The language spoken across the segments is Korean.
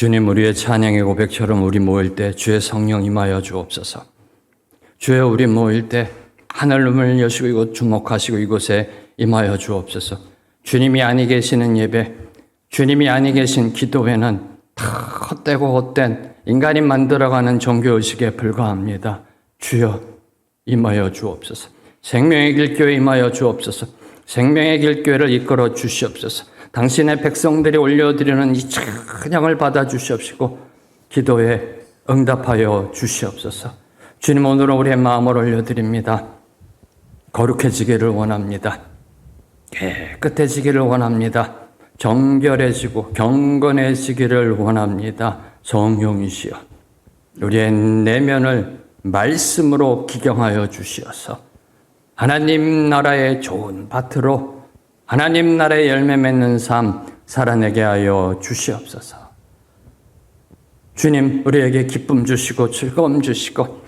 주님, 우리의 찬양의 고백처럼 우리 모일 때 주의 성령 임하여 주옵소서. 주여, 우리 모일 때 하늘문을 여시고 이곳 주목하시고 이곳에 임하여 주옵소서. 주님이 아니 계시는 예배, 주님이 아니 계신 기도회는 다 헛되고 헛된 인간이 만들어가는 종교의식에 불과합니다. 주여, 임하여 주옵소서. 생명의 길교회 임하여 주옵소서. 생명의 길교회를 이끌어 주시옵소서. 당신의 백성들이 올려드리는 이 찬양을 받아 주시옵시고 기도에 응답하여 주시옵소서. 주님, 오늘은 우리의 마음을 올려드립니다. 거룩해지기를 원합니다. 깨끗해지기를 원합니다. 정결해지고 경건해지기를 원합니다. 성령이시여, 우리의 내면을 말씀으로 기경하여 주시어서 하나님 나라의 좋은 밭으로 하나님 나라의 열매 맺는 삶 살아내게 하여 주시옵소서. 주님, 우리에게 기쁨 주시고 즐거움 주시고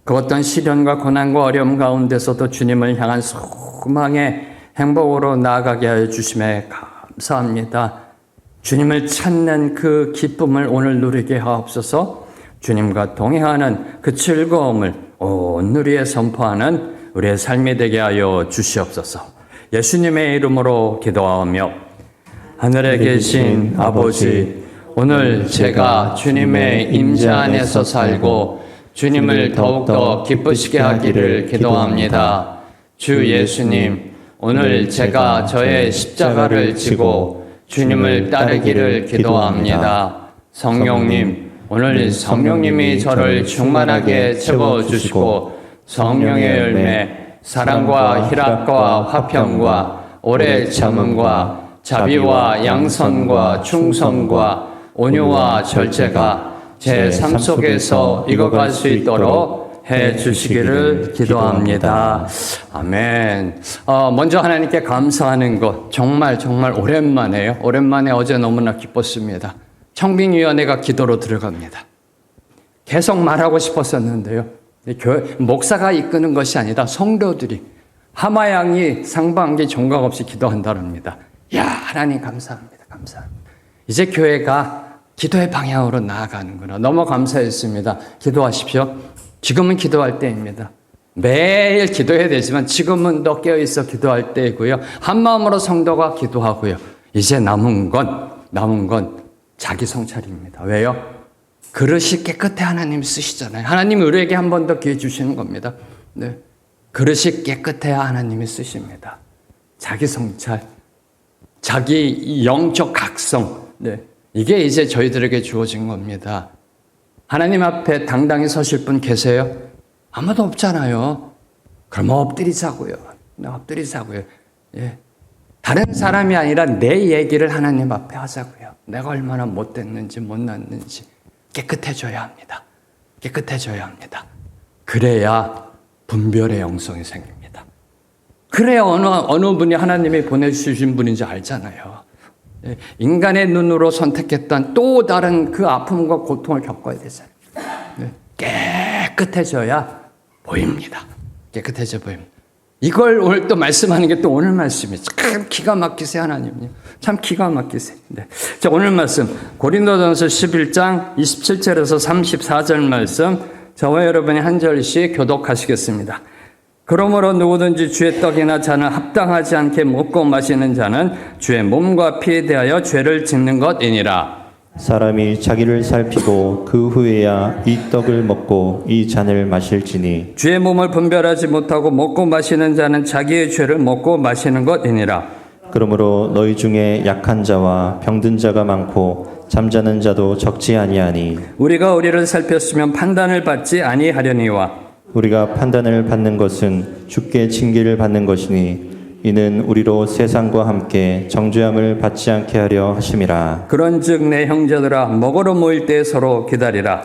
그 어떤 시련과 고난과 어려움 가운데서도 주님을 향한 소망의 행복으로 나아가게 하여 주심에 감사합니다. 주님을 찾는 그 기쁨을 오늘 누리게 하옵소서. 주님과 동행하는 그 즐거움을 온 누리에 선포하는 우리의 삶이 되게 하여 주시옵소서. 예수님의 이름으로 기도하며, 하늘에 계신 아버지, 오늘 제가 주님의 임재 안에서 살고 주님을 더욱더 기쁘시게 하기를 기도합니다. 주 예수님, 오늘 제가 저의 십자가를 지고 주님을 따르기를 기도합니다. 성령님, 오늘 성령님이 저를 충만하게 채워주시고 성령의 열매, 사랑과 희락과 화평과 오래 참음과 자비와 양선과 충성과 온유와 절제가 제 삶 속에서 익어갈 수 있도록 해 주시기를 기도합니다. 아멘. 먼저 하나님께 감사하는 것 정말 오랜만에요. 오랜만에 어제 너무나 기뻤습니다. 청빙위원회가 기도로 들어갑니다. 계속 말하고 싶었었는데요. 목사가 이끄는 것이 아니라 성도들이 하마양이 상반기 종각 없이 기도한다랍니다. 야, 하나님 감사합니다. 감사합니다. 이제 교회가 기도의 방향으로 나아가는구나. 너무 감사했습니다. 기도하십시오. 지금은 기도할 때입니다. 매일 기도해야 되지만 지금은 더 깨어있어 기도할 때이고요. 한마음으로 성도가 기도하고요. 이제 남은 건 자기 성찰입니다. 왜요? 그릇이 깨끗해 하나님이 쓰시잖아요. 하나님이 우리에게 한 번 더 기회 주시는 겁니다. 네. 그릇이 깨끗해야 하나님이 쓰십니다. 자기 성찰, 자기 영적 각성, 네. 이게 이제 저희들에게 주어진 겁니다. 하나님 앞에 당당히 서실 분 계세요? 아무도 없잖아요. 그럼 엎드리자고요. 엎드리자고요. 예. 다른 사람이 아니라 내 얘기를 하나님 앞에 하자고요. 내가 얼마나 못됐는지 못났는지 깨끗해져야 합니다. 깨끗해져야 합니다. 그래야 분별의 영성이 생깁니다. 그래야 어느 분이 하나님이 보내주신 분인지 알잖아요. 인간의 눈으로 선택했던 또 다른 그 아픔과 고통을 겪어야 되잖아요. 깨끗해져야 보입니다. 깨끗해져 보입니다. 이걸 오늘 또 말씀하는 게 또 오늘 말씀이에요. 참 기가 막히세요, 하나님요. 참 기가 막히세요. 네. 자, 오늘 말씀 고린도전서 11장 27절에서 34절 말씀 저와 여러분이 한 절씩 교독하시겠습니다. 그러므로 누구든지 주의 떡이나 잔을 합당하지 않게 먹고 마시는 자는 주의 몸과 피에 대하여 죄를 짓는 것이니라. 사람이 자기를 살피고 그 후에야 이 떡을 먹고 이 잔을 마실지니 주의 몸을 분별하지 못하고 먹고 마시는 자는 자기의 죄를 먹고 마시는 것이니라. 그러므로 너희 중에 약한 자와 병든 자가 많고 잠자는 자도 적지 아니하니 우리가 우리를 살폈으면 판단을 받지 아니하려니와 우리가 판단을 받는 것은 주께 징계를 받는 것이니 이는 우리로 세상과 함께 정죄함을 받지 않게 하려 하심이라. 그런즉 내 형제들아 먹으러 모일 때 서로 기다리라.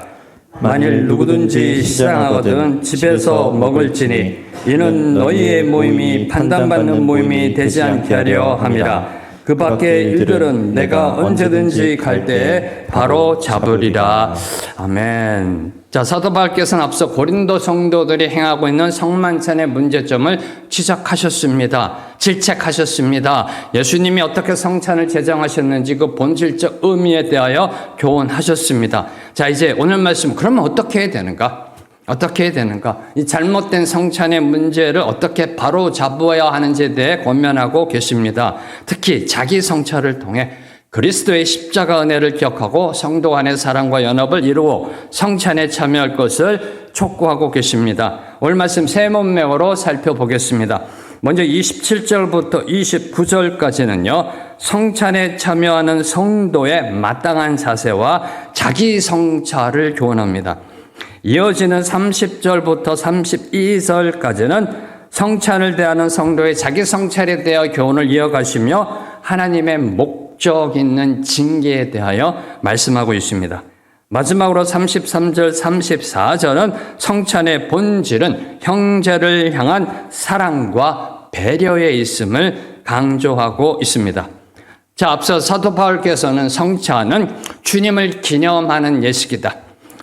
만일 누구든지 시장하거든 집에서 먹을지니 이는 너희의 모임이 판단받는 모임이 되지 않게 하려 함이라. 그 밖의 일들은 내가 언제든지 갈 때에 바로 잡으리라. 아멘. 자, 사도 바울께서는 앞서 고린도 성도들이 행하고 있는 성만찬의 문제점을 지적하셨습니다. 질책하셨습니다. 예수님이 어떻게 성찬을 제정하셨는지 그 본질적 의미에 대하여 교훈하셨습니다. 자, 이제 오늘 말씀, 그러면 어떻게 해야 되는가? 어떻게 해야 되는가? 이 잘못된 성찬의 문제를 어떻게 바로 잡아야 하는지에 대해 권면하고 계십니다. 특히 자기 성찰을 통해 그리스도의 십자가 은혜를 기억하고 성도 간의 사랑과 연합을 이루어 성찬에 참여할 것을 촉구하고 계십니다. 오늘 말씀 세 문맥으로 살펴보겠습니다. 먼저 27절부터 29절까지는요, 성찬에 참여하는 성도의 마땅한 자세와 자기 성찰을 교훈합니다. 이어지는 30절부터 32절까지는 성찬을 대하는 성도의 자기 성찰에 대하여 교훈을 이어가시며 하나님의 목적 있는 징계에 대하여 말씀하고 있습니다. 마지막으로 33절, 34절은 성찬의 본질은 형제를 향한 사랑과 배려에 있음을 강조하고 있습니다. 자, 앞서 사도 바울께서는 성찬은 주님을 기념하는 예식이다.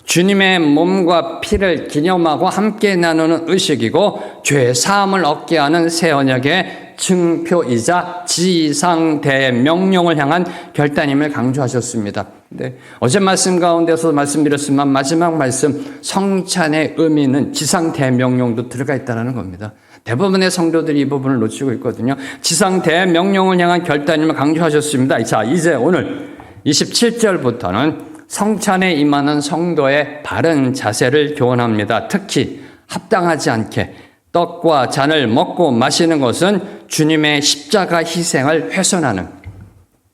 주님의 몸과 피를 기념하고 함께 나누는 의식이고 죄 사함을 얻게 하는 새 언약의 증표이자 지상대명령을 향한 결단임을 강조하셨습니다. 네, 어제 말씀 가운데서 말씀드렸지만 마지막 말씀 성찬의 의미는 지상대명령도 들어가 있다는 겁니다. 대부분의 성도들이 이 부분을 놓치고 있거든요. 지상대명령을 향한 결단임을 강조하셨습니다. 자, 이제 오늘 27절부터는 성찬에 임하는 성도의 바른 자세를 교훈합니다. 특히 합당하지 않게 떡과 잔을 먹고 마시는 것은 주님의 십자가 희생을 훼손하는,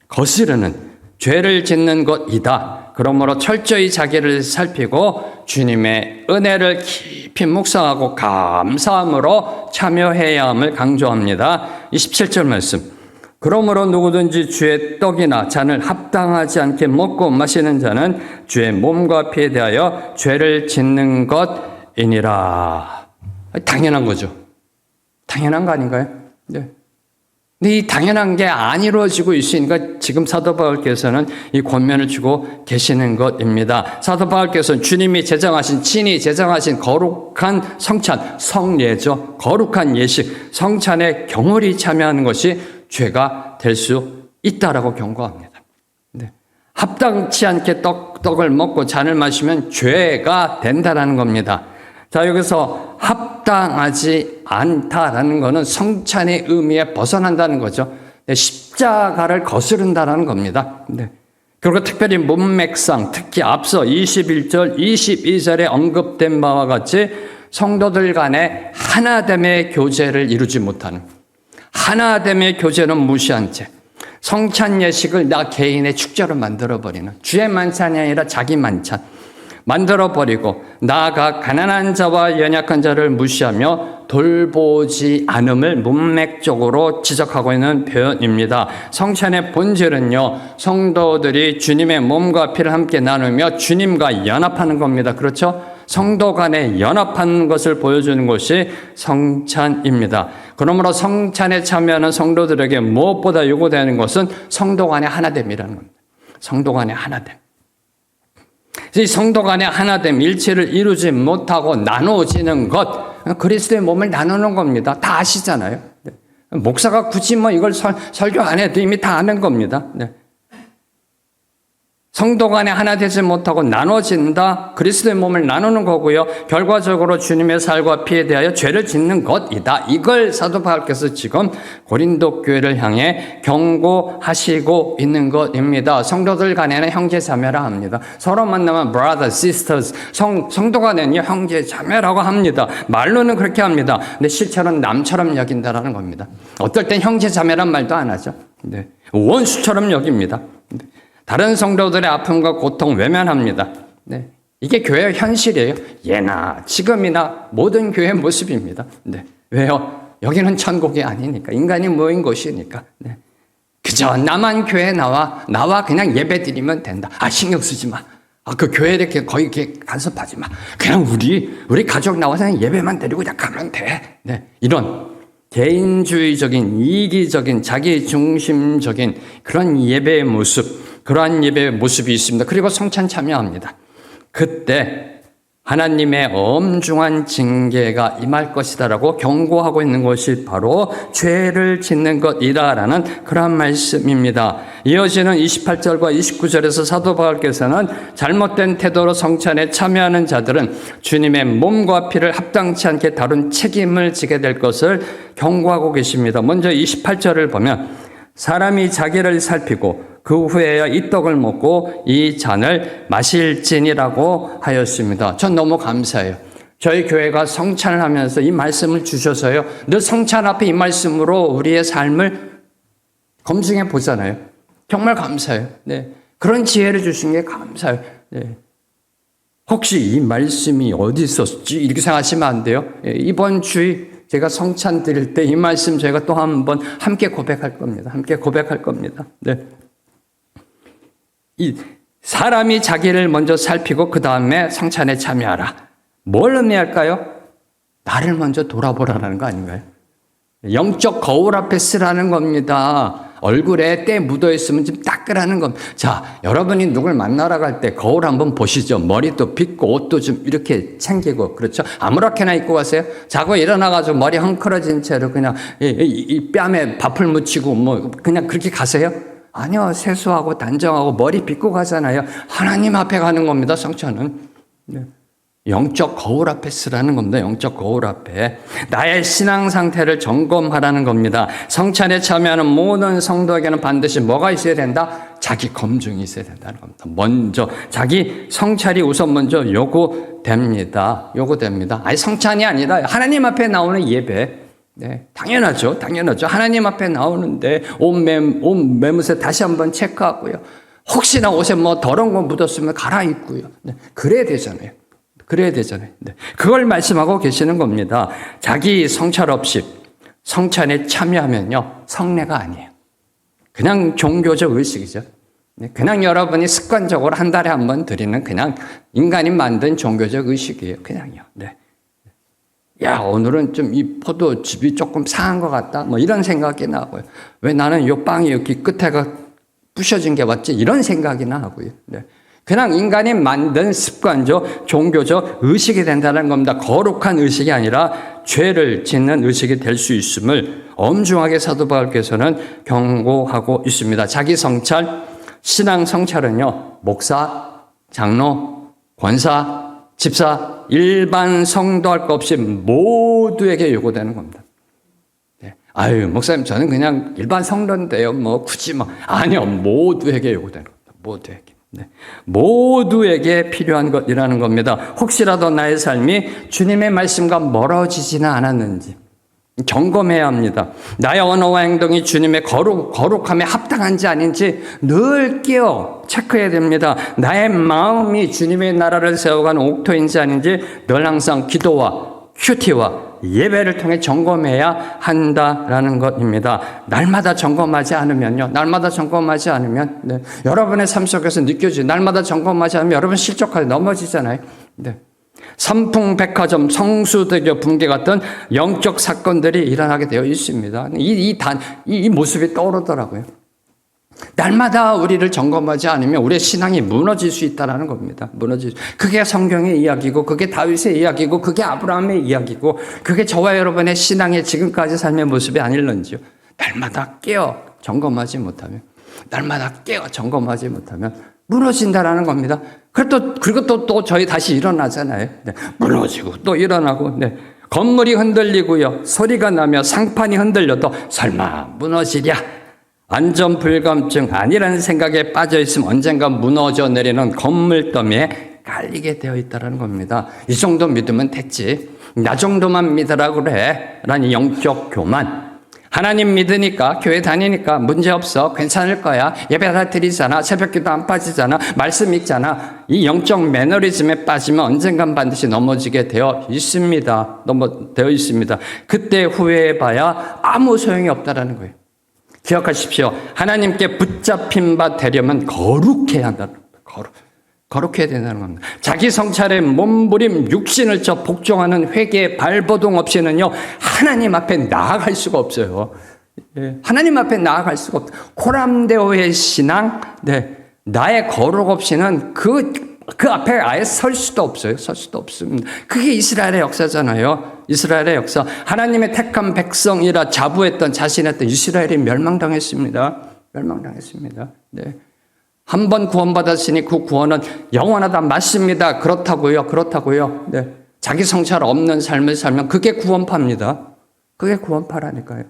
거스르는, 죄를 짓는 것이다. 그러므로 철저히 자기를 살피고 주님의 은혜를 깊이 묵상하고 감사함으로 참여해야 함을 강조합니다. 27절 말씀. 그러므로 누구든지 주의 떡이나 잔을 합당하지 않게 먹고 마시는 자는 주의 몸과 피에 대하여 죄를 짓는 것이니라. 당연한 거죠. 당연한 거 아닌가요? 네. 근데 이 당연한 게 안 이루어지고 있으니까 지금 사도 바울께서는 이 권면을 주고 계시는 것입니다. 사도 바울께서는 주님이 제정하신, 친히 제정하신 거룩한 성찬, 성례죠. 거룩한 예식, 성찬에 경홀히 참여하는 것이 죄가 될 수 있다라고 경고합니다. 네. 합당치 않게 떡을 먹고 잔을 마시면 죄가 된다라는 겁니다. 자, 여기서 합당하지 않다라는 것은 성찬의 의미에 벗어난다는 거죠. 네, 십자가를 거스른다라는 겁니다. 네. 그리고 특별히 문맥상, 특히 앞서 21절, 22절에 언급된 바와 같이 성도들 간의 하나됨의 교제를 이루지 못하는, 하나됨의 교제는 무시한 채 성찬 예식을 나 개인의 축제로 만들어버리는, 주의 만찬이 아니라 자기 만찬 만들어버리고 나아가 가난한 자와 연약한 자를 무시하며 돌보지 않음을 문맥적으로 지적하고 있는 표현입니다. 성찬의 본질은요, 성도들이 주님의 몸과 피를 함께 나누며 주님과 연합하는 겁니다. 그렇죠? 성도 간에 연합하는 것을 보여주는 것이 성찬입니다. 그러므로 성찬에 참여하는 성도들에게 무엇보다 요구되는 것은 성도 간의 하나됨이라는 겁니다. 성도 간의 하나됨. 이 성도 간의 하나됨, 일체를 이루지 못하고 나누어지는 것, 그리스도의 몸을 나누는 겁니다. 다 아시잖아요. 네. 목사가 굳이 이걸 설교 안 해도 이미 다 아는 겁니다. 네. 성도 간에 하나 되지 못하고 나눠진다. 그리스도의 몸을 나누는 거고요. 결과적으로 주님의 살과 피에 대하여 죄를 짓는 것이다. 이걸 사도 바울께서 지금 고린도 교회를 향해 경고하시고 있는 것입니다. 성도들 간에는 형제 자매라 합니다. 서로 만나면 brother, sisters, 성도 간에는요 형제 자매라고 합니다. 말로는 그렇게 합니다. 근데 실제로는 남처럼 여긴다라는 겁니다. 어떨 땐 형제 자매란 말도 안 하죠. 네. 원수처럼 여깁니다. 네. 다른 성도들의 아픔과 고통 외면합니다. 네. 이게 교회의 현실이에요. 예나 지금이나 모든 교회의 모습입니다. 네. 왜요? 여기는 천국이 아니니까. 인간이 모인 곳이니까. 네. 그저 나만 교회에 나와 그냥 예배 드리면 된다. 신경 쓰지 마. 그 교회에 이렇게 거의 이렇게 간섭하지 마. 그냥 우리 가족 나와서 그냥 예배만 드리고 그냥 가면 돼. 네. 이런 개인주의적인, 이기적인, 자기중심적인 그런 예배의 모습, 그러한 예배의 모습이 있습니다. 그리고 성찬 참여합니다. 그때 하나님의 엄중한 징계가 임할 것이다라고 경고하고 있는 것이 바로 죄를 짓는 것이다라는 그러한 말씀입니다. 이어지는 28절과 29절에서 사도 바울께서는 잘못된 태도로 성찬에 참여하는 자들은 주님의 몸과 피를 합당치 않게 다룬 책임을 지게 될 것을 경고하고 계십니다. 먼저 28절을 보면 사람이 자기를 살피고 그 후에야 이 떡을 먹고 이 잔을 마실지니라고 하였습니다. 전 너무 감사해요. 저희 교회가 성찬을 하면서 이 말씀을 주셔서요. 늘 성찬 앞에 이 말씀으로 우리의 삶을 검증해 보잖아요. 정말 감사해요. 네. 그런 지혜를 주신 게 감사해요. 네. 혹시 이 말씀이 어디 있었지? 이렇게 생각하시면 안 돼요. 이번 주에 제가 성찬 드릴 때 이 말씀 제가 또 한 번 함께 고백할 겁니다. 함께 고백할 겁니다. 네. 이 사람이 자기를 먼저 살피고 그 다음에 성찬에 참여하라. 뭘 의미할까요? 나를 먼저 돌아보라는 거 아닌가요? 영적 거울 앞에 쓰라는 겁니다. 얼굴에 때 묻어있으면 좀 닦으라는 겁니다. 자, 여러분이 누굴 만나러 갈 때 거울 한번 보시죠. 머리도 빗고 옷도 좀 이렇게 챙기고, 그렇죠? 아무렇게나 입고 가세요? 자고 일어나가지고 머리 헝클어진 채로 그냥 이 뺨에 밥을 묻히고 뭐 그냥 그렇게 가세요? 아니요. 세수하고 단정하고 머리 빗고 가잖아요. 하나님 앞에 가는 겁니다. 성찬은. 네. 영적 거울 앞에 쓰라는 겁니다. 영적 거울 앞에. 나의 신앙 상태를 점검하라는 겁니다. 성찬에 참여하는 모든 성도에게는 반드시 뭐가 있어야 된다? 자기 검증이 있어야 된다는 겁니다. 먼저 자기 성찰이 우선 먼저 요구됩니다. 요구됩니다. 아니 성찬이 아니라 하나님 앞에 나오는 예배. 네, 당연하죠. 당연하죠. 하나님 앞에 나오는데 옷 매무새 다시 한번 체크하고요. 혹시나 옷에 뭐 더러운 거 묻었으면 갈아입고요. 네, 그래야 되잖아요. 그래야 되잖아요. 네, 그걸 말씀하고 계시는 겁니다. 자기 성찰 없이 성찬에 참여하면요. 성례가 아니에요. 그냥 종교적 의식이죠. 네, 그냥 여러분이 습관적으로 한 달에 한 번 드리는 그냥 인간이 만든 종교적 의식이에요. 그냥요. 네. 야, 오늘은 좀 이 포도즙이 조금 상한 것 같다. 뭐 이런 생각이 나고요. 왜 나는 요 빵이 여기 끝에가 부셔진 게 맞지? 이런 생각이나 하고요. 네. 그냥 인간이 만든 습관적, 종교적 의식이 된다는 겁니다. 거룩한 의식이 아니라 죄를 짓는 의식이 될 수 있음을 엄중하게 사도 바울께서는 경고하고 있습니다. 자기 성찰, 신앙 성찰은요, 목사, 장로, 권사, 집사, 일반 성도 할 것 없이 모두에게 요구되는 겁니다. 네. 아유, 목사님, 저는 그냥 일반 성도인데요. 뭐, 굳이 뭐. 아니요, 모두에게 요구되는 겁니다. 모두에게. 네. 모두에게 필요한 것이라는 겁니다. 혹시라도 나의 삶이 주님의 말씀과 멀어지지는 않았는지 점검해야 합니다. 나의 언어와 행동이 주님의 거룩함에 합당한지 아닌지 늘 끼어 체크해야 됩니다. 나의 마음이 주님의 나라를 세워가는 옥토인지 아닌지 늘 항상 기도와 큐티와 예배를 통해 점검해야 한다라는 것입니다. 날마다 점검하지 않으면요. 날마다 점검하지 않으면 네. 여러분의 삶 속에서 느껴지죠. 날마다 점검하지 않으면 여러분 실족하게 넘어지잖아요. 네. 삼풍백화점, 성수대교 붕괴 같은 영적 사건들이 일어나게 되어 있습니다. 이 모습이 떠오르더라고요. 날마다 우리를 점검하지 않으면 우리의 신앙이 무너질 수 있다는 겁니다. 그게 성경의 이야기고, 그게 다윗의 이야기고, 그게 아브라함의 이야기고, 그게 저와 여러분의 신앙의 지금까지 삶의 모습이 아닐런지요. 날마다 깨어 점검하지 못하면, 무너진다라는 겁니다. 그리고 또 저희 다시 일어나잖아요. 네. 무너지고 또 일어나고, 네. 건물이 흔들리고요. 소리가 나며 상판이 흔들려도 설마 무너지랴. 안전불감증 아니라는 생각에 빠져있으면 언젠가 무너져 내리는 건물더미에 깔리게 되어 있다는 겁니다. 이 정도 믿으면 됐지. 나 정도만 믿으라 그래. 라는 영적 교만. 하나님 믿으니까, 교회 다니니까 문제없어. 괜찮을 거야. 예배 다 드리잖아. 새벽기도 안 빠지잖아. 말씀 읽잖아. 이 영적 매너리즘에 빠지면 언젠간 반드시 넘어지게 되어 있습니다. 그때 후회해봐야 아무 소용이 없다라는 거예요. 기억하십시오. 하나님께 붙잡힌 바 되려면 거룩해야 한다는 겁니다. 거룩해야 된다는 겁니다. 자기 성찰에 몸부림 육신을 쳐 복종하는 회개의 발버둥 없이는요, 하나님 앞에 나아갈 수가 없어요. 하나님 앞에 나아갈 수가 없다. 코람데오의 신앙, 나의 거룩 없이는 그 앞에 아예 설 수도 없어요. 설 수도 없습니다. 그게 이스라엘의 역사잖아요. 이스라엘의 역사. 하나님의 택한 백성이라 자부했던, 자신했던 이스라엘이 멸망당했습니다. 멸망당했습니다. 한 번 구원받았으니 그 구원은 영원하다. 맞습니다. 그렇다고요. 자기 성찰 없는 삶을 살면 그게 구원파입니다. 그게 구원파라니까요.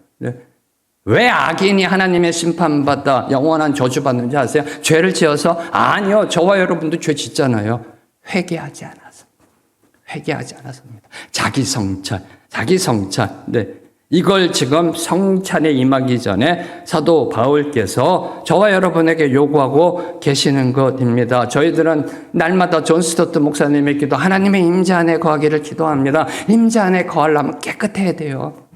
왜 악인이 하나님의 심판받아 영원한 저주받는지 아세요? 죄를 지어서? 아니요. 저와 여러분도 죄 짓잖아요. 회개하지 않아서입니다. 자기 성찰. 이걸 지금 성찬에 임하기 전에 사도 바울께서 저와 여러분에게 요구하고 계시는 것입니다. 저희들은 날마다 존 스토트 목사님의 기도, 하나님의 임재 안에 거하기를 기도합니다. 임재 안에 거하려면 깨끗해야 돼요.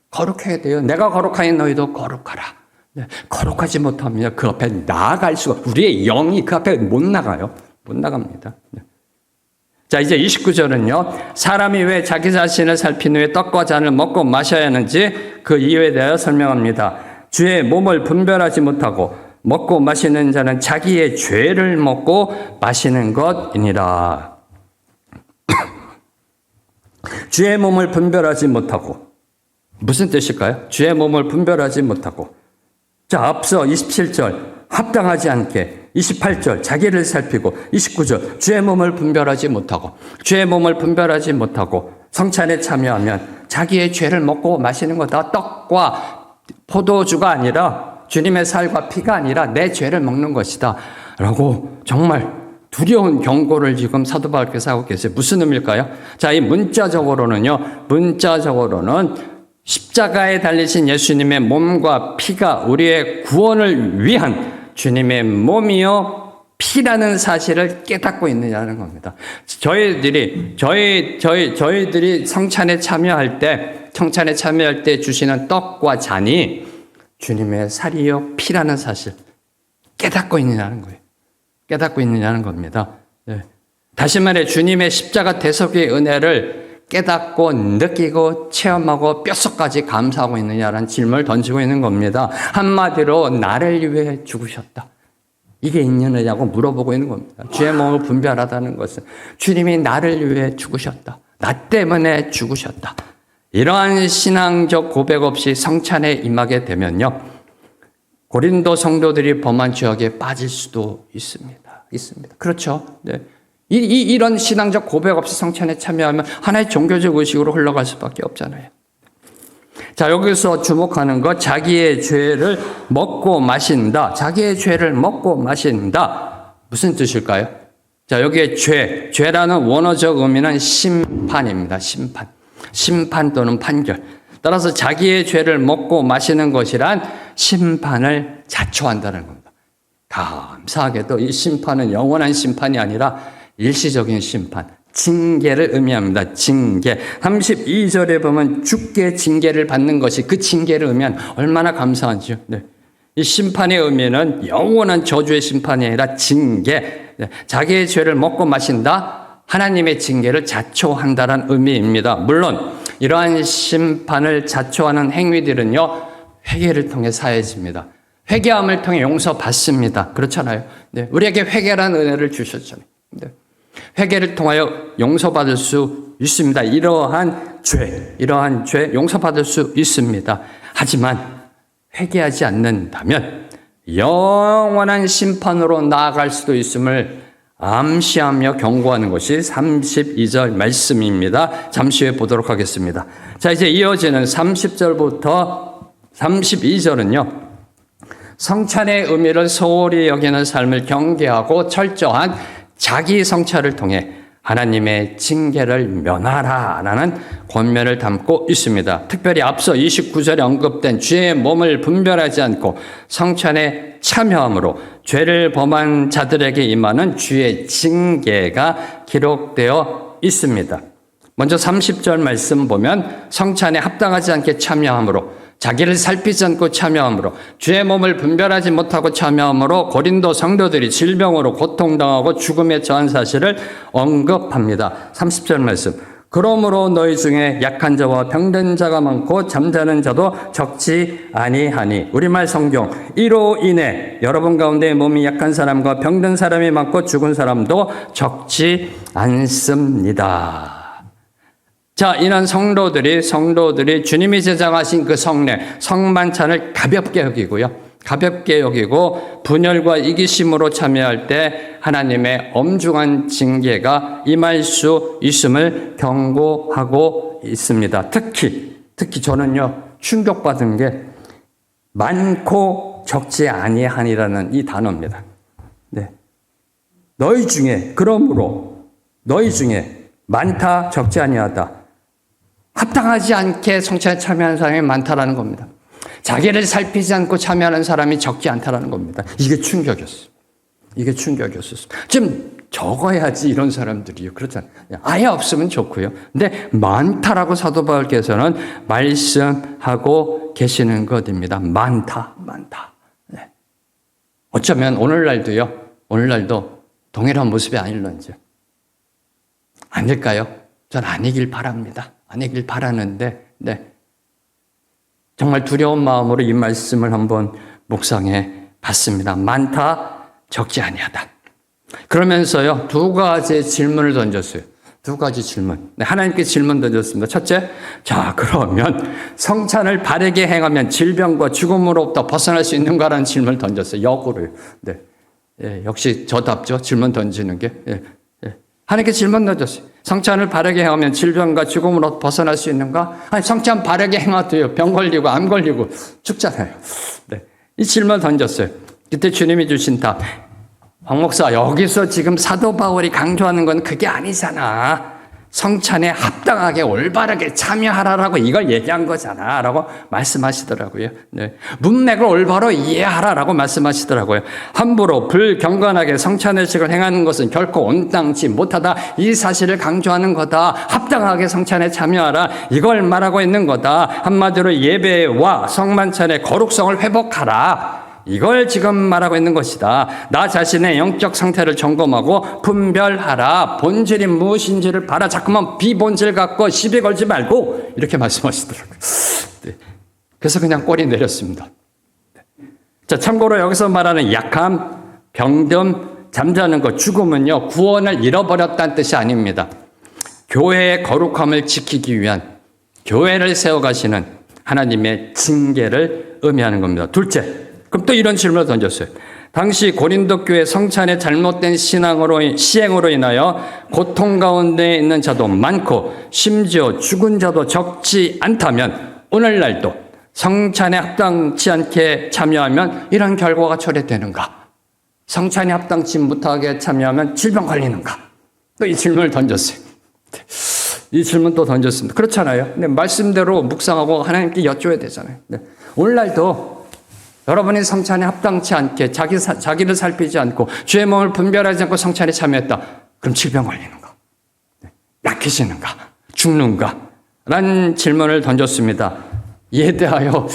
거룩해야 돼요. 내가 거룩하니 너희도 거룩하라. 거룩하지 못하면 그 앞에 나아갈 수가, 우리의 영이 그 앞에 못 나가요. 못 나갑니다. 자, 이제 29절은요. 사람이 왜 자기 자신을 살핀 후에 떡과 잔을 먹고 마셔야 하는지 그 이유에 대하여 설명합니다. 주의 몸을 분별하지 못하고 먹고 마시는 자는 자기의 죄를 먹고 마시는 것이니라. 주의 몸을 분별하지 못하고 무슨 뜻일까요? 주의 몸을 분별하지 못하고. 자, 앞서 27절 합당하지 않게, 28절 자기를 살피고, 29절 주의 몸을 분별하지 못하고. 주의 몸을 분별하지 못하고 성찬에 참여하면 자기의 죄를 먹고 마시는 거다. 떡과 포도주가 아니라, 주님의 살과 피가 아니라 내 죄를 먹는 것이다 라고 정말 두려운 경고를 지금 사도 바울께서 하고 계세요. 무슨 의미일까요? 자, 이 문자적으로는 십자가에 달리신 예수님의 몸과 피가 우리의 구원을 위한 주님의 몸이요 피라는 사실을 깨닫고 있느냐는 겁니다. 저희들이 성찬에 참여할 때 주시는 떡과 잔이 주님의 살이요 피라는 사실 깨닫고 있느냐는 거예요. 깨닫고 있느냐는 겁니다. 다시 말해 주님의 십자가 대속의 은혜를 깨닫고 느끼고 체험하고 뼛속까지 감사하고 있느냐라는 질문을 던지고 있는 겁니다. 한마디로 나를 위해 죽으셨다. 이게 있느냐고 물어보고 있는 겁니다. 주의 몸을 분별하다는 것은 주님이 나를 위해 죽으셨다. 나 때문에 죽으셨다. 이러한 신앙적 고백 없이 성찬에 임하게 되면요, 고린도 성도들이 범한 죄악에 빠질 수도 있습니다. 그렇죠? 이런 신앙적 고백 없이 성찬에 참여하면 하나의 종교적 의식으로 흘러갈 수밖에 없잖아요. 자, 여기서 주목하는 것, 자기의 죄를 먹고 마신다. 자기의 죄를 먹고 마신다. 무슨 뜻일까요? 자, 여기에 죄라는 원어적 의미는 심판입니다. 심판 또는 판결. 따라서 자기의 죄를 먹고 마시는 것이란 심판을 자초한다는 겁니다. 감사하게도 이 심판은 영원한 심판이 아니라 일시적인 심판, 징계를 의미합니다. 징계. 32절에 보면 주께 징계를 받는 것이 그 징계를 의미한 얼마나 감사한지요. 이 심판의 의미는 영원한 저주의 심판이 아니라 징계. 자기의 죄를 먹고 마신다. 하나님의 징계를 자초한다는 의미입니다. 물론 이러한 심판을 자초하는 행위들은요, 회개를 통해 사해집니다. 회개함을 통해 용서받습니다. 그렇잖아요. 우리에게 회개라는 은혜를 주셨잖아요. 회개를 통하여 용서받을 수 있습니다. 이러한 죄 용서받을 수 있습니다. 하지만 회개하지 않는다면 영원한 심판으로 나아갈 수도 있음을 암시하며 경고하는 것이 32절 말씀입니다. 잠시 후에 보도록 하겠습니다. 자, 이제 이어지는 30절부터 32절은요, 성찬의 의미를 소홀히 여기는 삶을 경계하고 철저한 자기 성찰을 통해 하나님의 징계를 면하라라는 권면을 담고 있습니다. 특별히 앞서 29절에 언급된 주의 몸을 분별하지 않고 성찬에 참여함으로 죄를 범한 자들에게 임하는 주의 징계가 기록되어 있습니다. 먼저 30절 말씀 보면 성찬에 합당하지 않게 참여함으로 자기를 살피지 않고 참여함으로 주의 몸을 분별하지 못하고 참여함으로 고린도 성도들이 질병으로 고통당하고 죽음에 처한 사실을 언급합니다. 30절 말씀. 그러므로 너희 중에 약한 자와 병든 자가 많고 잠자는 자도 적지 아니하니. 우리말 성경. 이로 인해 여러분 가운데 몸이 약한 사람과 병든 사람이 많고 죽은 사람도 적지 않습니다. 자, 이런 성도들이 주님이 제정하신 그 성례, 성만찬을 가볍게 여기고요. 가볍게 여기고 분열과 이기심으로 참여할 때 하나님의 엄중한 징계가 임할 수 있음을 경고하고 있습니다. 특히 저는요, 충격받은 게 많고 적지 아니하니라는 이 단어입니다. 네. 그러므로 너희 중에 많다, 적지 아니하다. 합당하지 않게 성찬에 참여하는 사람이 많다라는 겁니다. 자기를 살피지 않고 참여하는 사람이 적지 않다라는 겁니다. 이게 충격이었어요. 좀 적어야지 이런 사람들이요. 그렇잖아요. 아예 없으면 좋고요. 근데 많다라고 사도 바울께서는 말씀하고 계시는 것입니다. 많다. 네. 어쩌면 오늘날도 동일한 모습이 아닐런지. 아닐까요? 전 아니길 바랍니다. 아니길 바라는데, 네. 정말 두려운 마음으로 이 말씀을 한번 묵상해 봤습니다. 많다, 적지 아니하다. 그러면서요, 두 가지 질문을 던졌어요. 두 가지 질문. 네, 하나님께 질문 던졌습니다. 첫째, 자, 그러면 성찬을 바르게 행하면 질병과 죽음으로부터 벗어날 수 있는가라는 질문을 던졌어요. 역으로요. 네. 예, 역시 저답죠. 질문 던지는 게. 예. 하나님께 질문 던졌어요. 성찬을 바르게 행하면 질병과 죽음으로 벗어날 수 있는가? 아니, 성찬 바르게 행하도요. 병 걸리고 암 걸리고 죽잖아요. 네. 이 질문 던졌어요. 그때 주님이 주신 답. 황 목사, 여기서 지금 사도 바울이 강조하는 건 그게 아니잖아. 성찬에 합당하게 올바르게 참여하라라고 이걸 얘기한 거잖아. 라고 말씀하시더라고요. 네. 문맥을 올바로 이해하라라고 말씀하시더라고요. 함부로 불경건하게 성찬의식을 행하는 것은 결코 온당치 못하다. 이 사실을 강조하는 거다. 합당하게 성찬에 참여하라. 이걸 말하고 있는 거다. 한마디로 예배와 성만찬의 거룩성을 회복하라. 이걸 지금 말하고 있는 것이다. 나 자신의 영적 상태를 점검하고 분별하라. 본질이 무엇인지를 봐라. 자꾸만 비본질 갖고 시비 걸지 말고 이렇게 말씀하시더라고요. 네. 그래서 그냥 꼬리 내렸습니다. 네. 자, 참고로 여기서 말하는 약함, 병듦, 잠자는 것, 죽음은요, 구원을 잃어버렸다는 뜻이 아닙니다. 교회의 거룩함을 지키기 위한 교회를 세워가시는 하나님의 징계를 의미하는 겁니다. 둘째, 그럼 또 이런 질문을 던졌어요. 당시 고린도 교회 성찬의 잘못된 시행으로 인하여 고통 가운데 있는 자도 많고 심지어 죽은 자도 적지 않다면 오늘날도 성찬에 합당치 않게 참여하면 이런 결과가 초래되는가? 성찬에 합당치 못하게 참여하면 질병 걸리는가? 또 이 질문을 던졌어요. 이 질문 또 던졌습니다. 그렇잖아요. 네, 말씀대로 묵상하고 하나님께 여쭤야 되잖아요. 네. 오늘날도 여러분이 성찬에 합당치 않게 자기를 살피지 않고 주의 몸을 분별하지 않고 성찬에 참여했다. 그럼 질병 걸리는가? 약해지는가? 죽는가? 라는 질문을 던졌습니다. 이에 대하여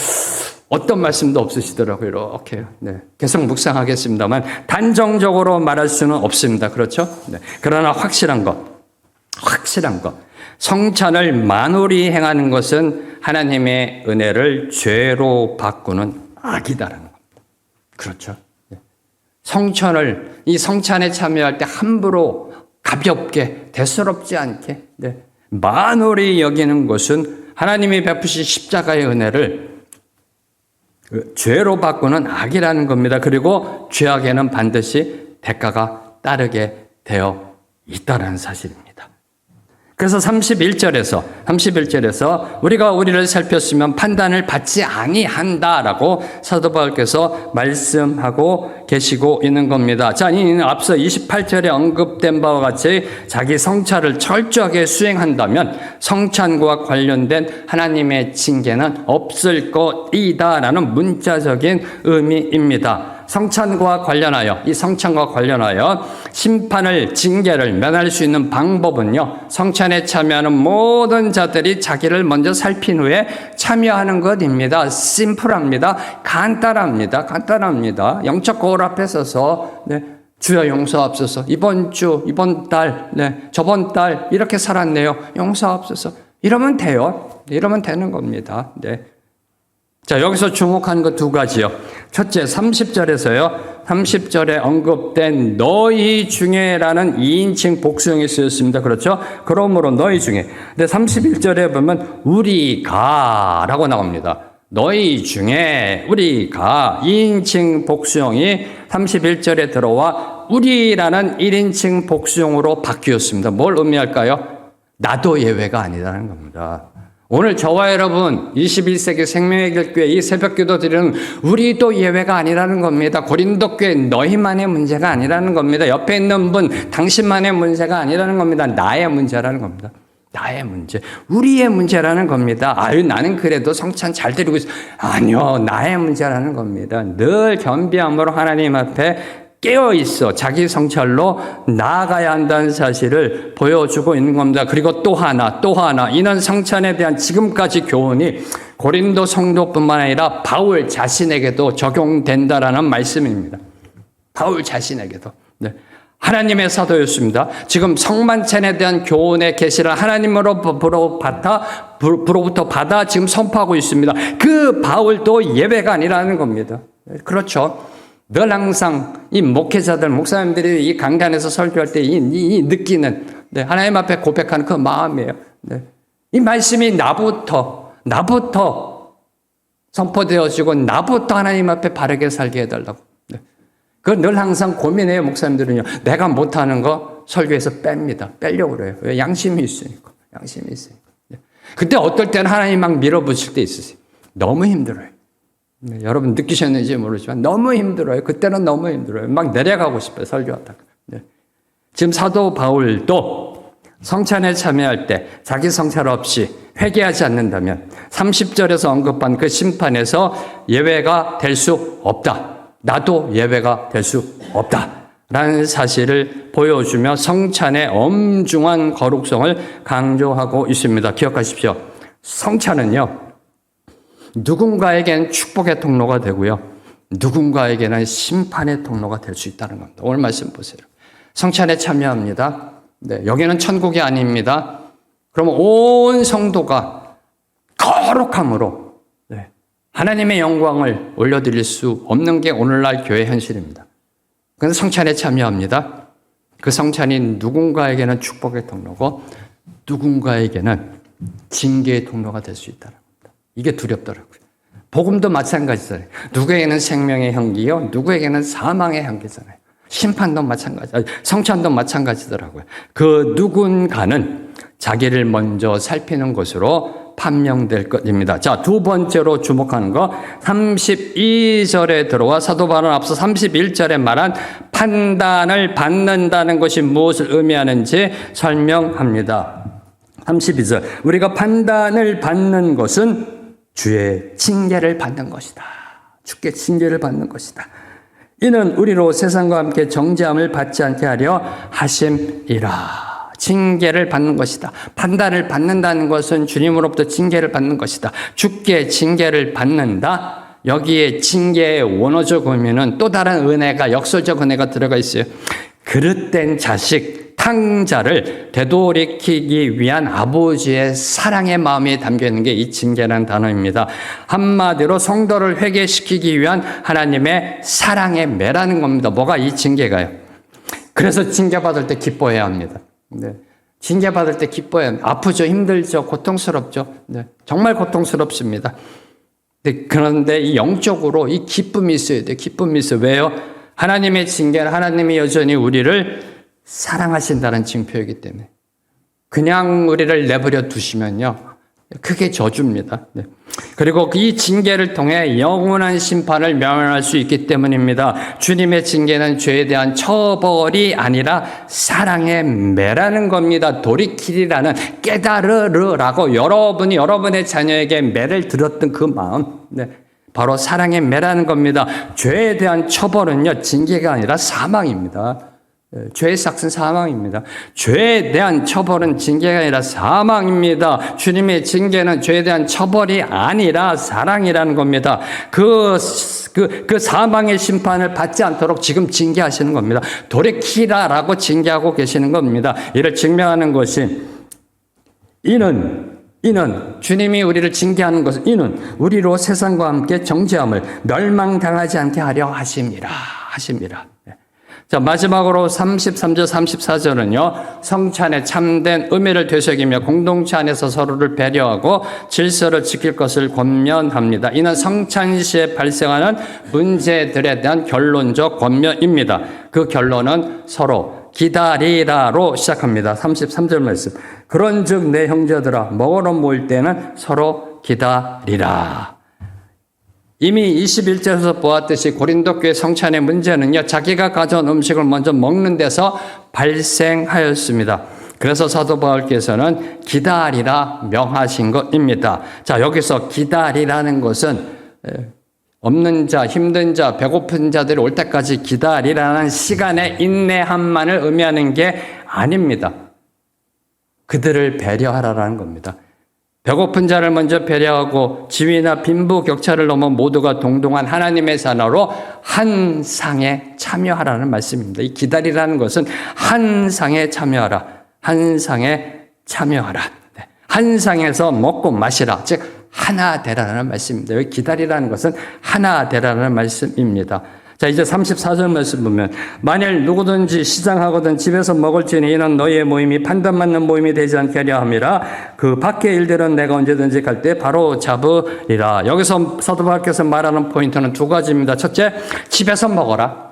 어떤 말씀도 없으시더라고요. 이렇게. 네. 계속 묵상하겠습니다만 단정적으로 말할 수는 없습니다. 그렇죠? 네. 그러나 확실한 것. 성찬을 만홀히 행하는 것은 하나님의 은혜를 죄로 바꾸는 악이다라는 겁니다. 그렇죠? 이 성찬에 참여할 때 함부로 가볍게 대수롭지 않게 만홀히 여기는 것은 하나님이 베푸신 십자가의 은혜를 죄로 바꾸는 악이라는 겁니다. 그리고 죄악에는 반드시 대가가 따르게 되어 있다는 사실입니다. 그래서 31절에서 우리가 우리를 살폈으면 판단을 받지 아니한다라고 사도 바울께서 말씀하고 계시고 있는 겁니다. 자, 이는 앞서 28절에 언급된 바와 같이 자기 성찬을 철저하게 수행한다면 성찬과 관련된 하나님의 징계는 없을 것이다라는 문자적인 의미입니다. 성찬과 관련하여 이 성찬과 관련하여 심판을 징계를 면할 수 있는 방법은요. 성찬에 참여하는 모든 자들이 자기를 먼저 살핀 후에 참여하는 것입니다. 심플합니다. 간단합니다. 영적 거울 앞에 서서 주여 용서하옵소서. 이번 주, 이번 달, 저번 달 이렇게 살았네요. 용서하옵소서. 이러면 돼요. 이러면 되는 겁니다. 자, 여기서 주목한 거 두 가지요. 첫째, 30절에서요. 30절에 언급된 너희 중에라는 2인칭 복수형이 쓰였습니다. 그렇죠? 그러므로 너희 중에. 근데 31절에 보면 우리가 라고 나옵니다. 너희 중에 우리가 2인칭 복수형이 31절에 들어와 우리라는 1인칭 복수형으로 바뀌었습니다. 뭘 의미할까요? 나도 예외가 아니라는 겁니다. 오늘 저와 여러분 21세기 생명의 길교회 이 새벽기도 드리는 우리도 예외가 아니라는 겁니다. 고린도 교회 너희만의 문제가 아니라는 겁니다. 옆에 있는 분 당신만의 문제가 아니라는 겁니다. 나의 문제라는 겁니다. 나의 문제, 우리의 문제라는 겁니다. 아유, 나는 그래도 성찬 잘 드리고 있어. 아니요, 나의 문제라는 겁니다. 늘 겸비함으로 하나님 앞에 깨어 있어 자기 성찰로 나아가야 한다는 사실을 보여주고 있는 겁니다. 그리고 또 하나 이는 성찬에 대한 지금까지 교훈이 고린도 성도뿐만 아니라 바울 자신에게도 적용된다라는 말씀입니다. 바울 자신에게도. 하나님의 사도였습니다. 지금 성만찬에 대한 교훈의 계시를 하나님으로부터 받아 지금 선포하고 있습니다. 그 바울도 예외가 아니라는 겁니다. 그렇죠. 늘 항상 이 목회자들, 목사님들이 이 강단에서 설교할 때 이 느끼는 하나님 앞에 고백하는 그 마음이에요. 이 말씀이 나부터 선포되어지고 나부터 하나님 앞에 바르게 살게 해달라고. 그걸 늘 항상 고민해요, 목사님들은요. 내가 못하는 거 설교에서 뺍니다. 빼려고 그래요. 왜? 양심이 있으니까. 그때 어떨 때는 하나님 막 밀어붙일 때 있으세요. 너무 힘들어요. 여러분 느끼셨는지 모르지만 너무 힘들어요. 그때는 너무 힘들어요. 막 내려가고 싶어요, 설교하다가. 지금 사도 바울도 성찬에 참여할 때 자기 성찰 없이 회개하지 않는다면 30절에서 언급한 그 심판에서 예외가 될 수 없다. 나도 예외가 될 수 없다라는 사실을 보여주며 성찬의 엄중한 거룩성을 강조하고 있습니다. 기억하십시오. 성찬은요, 누군가에게는 축복의 통로가 되고요, 누군가에게는 심판의 통로가 될 수 있다는 겁니다. 오늘 말씀 보세요. 성찬에 참여합니다. 여기는 천국이 아닙니다. 그러면 온 성도가 거룩함으로 하나님의 영광을 올려드릴 수 없는 게 오늘날 교회 현실입니다. 그래서 성찬에 참여합니다. 그 성찬이 누군가에게는 축복의 통로고 누군가에게는 징계의 통로가 될 수 있다는 겁니다. 이게 두렵더라고요. 복음도 마찬가지잖아요. 누구에게는 생명의 향기요, 누구에게는 사망의 향기잖아요. 심판도 마찬가지, 성찬도 마찬가지더라고요. 그 누군가는 자기를 먼저 살피는 것으로 판명될 것입니다. 자, 두 번째로 주목하는 거 32절에 들어와 사도 바울은 앞서 31절에 말한 판단을 받는다는 것이 무엇을 의미하는지 설명합니다. 32절, 우리가 판단을 받는 것은 주의 징계를 받는 것이다. 주께 징계를 받는 것이다. 이는 우리로 세상과 함께 정죄함을 받지 않게 하려 하심이라. 징계를 받는 것이다. 판단을 받는다는 것은 주님으로부터 징계를 받는 것이다. 주께 징계를 받는다. 여기에 징계의 원어적 의미는 또 다른 은혜가, 역설적 은혜가 들어가 있어요. 그릇된 자식, 탕자를 되돌이키기 위한 아버지의 사랑의 마음이 담겨 있는 게 이 징계라는 단어입니다. 한마디로 성도를 회개시키기 위한 하나님의 사랑의 매라는 겁니다. 뭐가 이 징계가요? 그래서 징계받을 때 기뻐해야 합니다. 징계받을 때 기뻐해야 합니다. 아프죠, 힘들죠, 고통스럽죠. 정말 고통스럽습니다. 그런데 이 영적으로 이 기쁨이 있어야 돼요. 기쁨이 있어요. 왜요? 하나님의 징계는 하나님이 여전히 우리를 사랑하신다는 징표이기 때문에. 그냥 우리를 내버려 두시면요, 그게 저주입니다. 그리고 이 징계를 통해 영원한 심판을 면할 수 있기 때문입니다. 주님의 징계는 죄에 대한 처벌이 아니라 사랑의 매라는 겁니다. 돌이키리라는, 깨달으라고 여러분이 여러분의 자녀에게 매를 들었던 그 마음, 바로 사랑의 매라는 겁니다. 죄에 대한 처벌은요, 징계가 아니라 사망입니다. 죄의 삭은 사망입니다. 죄에 대한 처벌은 징계가 아니라 사망입니다. 주님의 징계는 죄에 대한 처벌이 아니라 사랑이라는 겁니다. 그 사망의 심판을 받지 않도록 지금 징계하시는 겁니다. 돌이키라라고 징계하고 계시는 겁니다. 이를 증명하는 것이 이는 주님이 우리를 징계하는 것은 이는 우리로 세상과 함께 정죄함을 멸망당하지 않게 하려 하심이라. 자, 마지막으로 33절, 34절은요, 성찬의 참된 의미를 되새기며 공동체 안에서 서로를 배려하고 질서를 지킬 것을 권면합니다. 이는 성찬 시에 발생하는 문제들에 대한 결론적 권면입니다. 그 결론은 서로 기다리라로 시작합니다. 33절 말씀. 그런즉 내 형제들아, 먹으러 모일 때는 서로 기다리라. 이미 21절에서 보았듯이 고린도 교회 성찬의 문제는요, 자기가 가져온 음식을 먼저 먹는 데서 발생하였습니다. 그래서 사도 바울께서는 기다리라 명하신 것입니다. 자, 여기서 기다리라는 것은 없는 자, 힘든 자, 배고픈 자들이 올 때까지 기다리라는 시간의 인내함만을 의미하는 게 아닙니다. 그들을 배려하라는 겁니다. 배고픈 자를 먼저 배려하고 지위나 빈부격차를 넘어 모두가 동등한 하나님의 자녀로 한 상에 참여하라는 말씀입니다. 이 기다리라는 것은 한 상에 참여하라. 한 상에 참여하라. 한 상에서 먹고 마시라. 즉 하나 되라는 말씀입니다. 여기 기다리라는 것은 하나 되라는 말씀입니다. 자, 이제 34절 말씀 보면 만일 누구든지 시장하거든 집에서 먹을지니 이는 너희의 모임이 판단맞는 모임이 되지 않게 하려 함이라. 그 밖의 일들은 내가 언제든지 갈 때 바로 잡으리라. 여기서 사도 바울께서 말하는 포인트는 두 가지입니다. 첫째, 집에서 먹어라.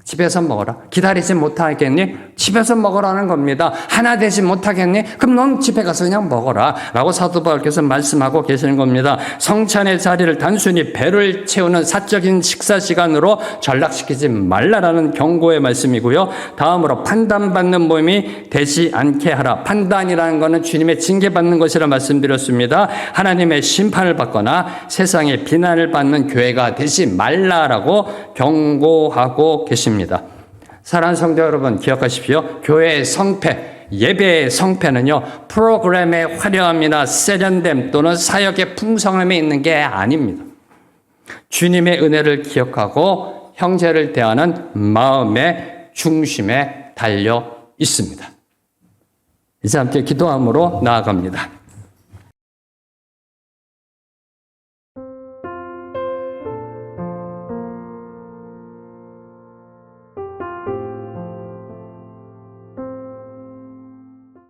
집에서 먹어라. 기다리지 못하겠니? 집에서 먹으라는 겁니다. 하나 되지 못하겠니? 그럼 넌 집에 가서 그냥 먹어라 라고 사도 바울께서 말씀하고 계시는 겁니다. 성찬의 자리를 단순히 배를 채우는 사적인 식사 시간으로 전락시키지 말라라는 경고의 말씀이고요. 다음으로 판단받는 모임이 되지 않게 하라. 판단이라는 것은 주님의 징계받는 것이라 말씀드렸습니다. 하나님의 심판을 받거나 세상의 비난을 받는 교회가 되지 말라라고 경고하고 계십니다. 사랑하는 성도 여러분, 기억하십시오. 교회의 성패, 예배의 성패는요, 프로그램의 화려함이나 세련됨 또는 사역의 풍성함에 있는 게 아닙니다. 주님의 은혜를 기억하고 형제를 대하는 마음의 중심에 달려 있습니다. 이제 함께 기도함으로 나아갑니다.